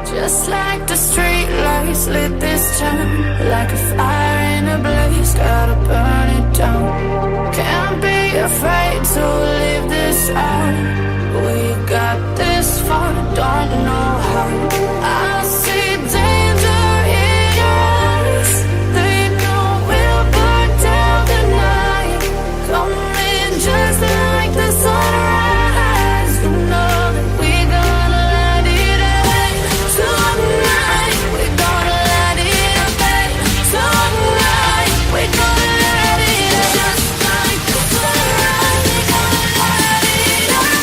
Just like the street lights lit this town, like a fire in a blaze, gotta burn it down. Can't be afraid to leave this out. We got this far, don't know how. I see danger in your eyes. They know we'll burn down the night. Coming just like the sunrise. You know that we gonna let it out. Tonight, we're gonna let it out. Tonight, we're gonna let it out. Just like the sunrise, we're gonna let it out.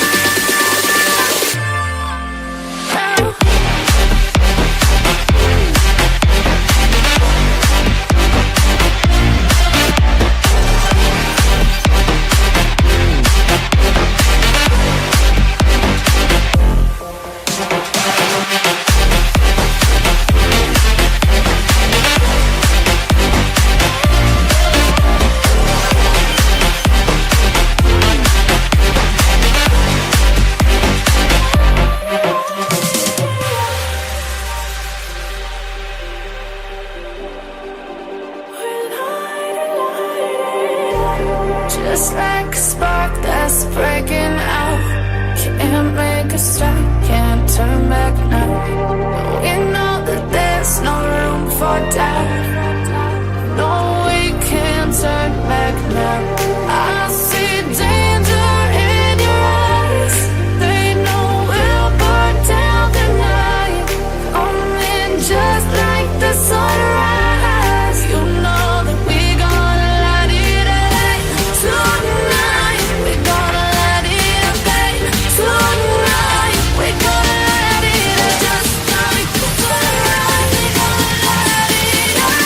Just like a spark that's breaking out. Can't make a stop, can't turn back now. We know that there's no room for doubt. No, we can't turn back now. I see danger in your eyes. They know we'll burn down the night. Coming just like the sunrise. You know that we gonna let it out. Tonight, we're gonna let it out. Tonight, we're gonna let it out. Just like the sunrise, we're gonna let it out.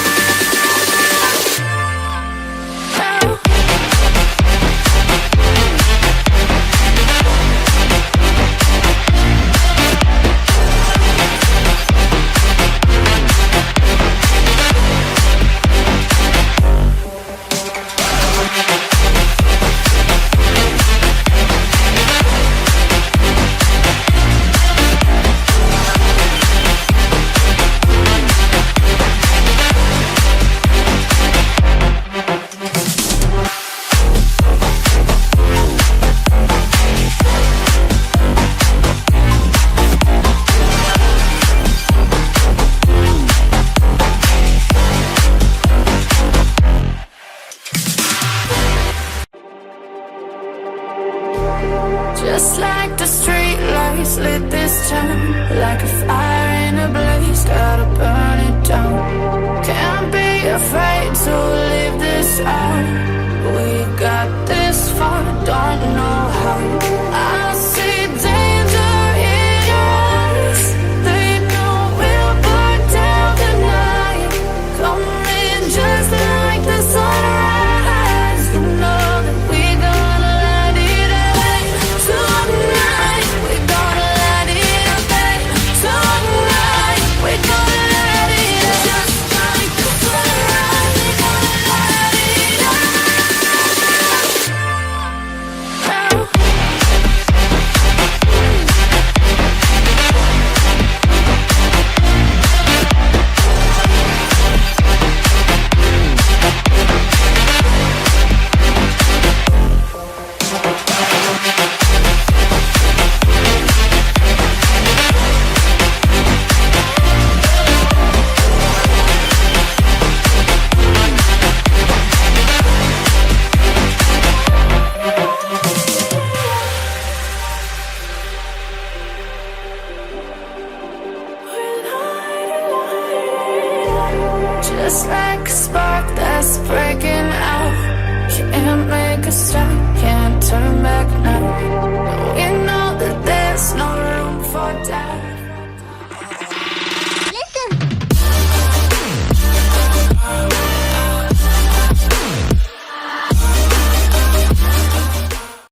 Just like the street lights lit this town, like a fire in a blaze, gotta burn it down. Can't be afraid to leave this out. We got this far, don't know how. I see danger in your eyes. They know we'll burn down the night. Coming just like the sunrise. You know that we gonna let it out. Tonight, we're gonna let it out. Tonight, we're gonna let it out. Just like the sunrise, we're gonna let it out. Just like a spark that's breaking out. Can't make a stop, can't turn back now.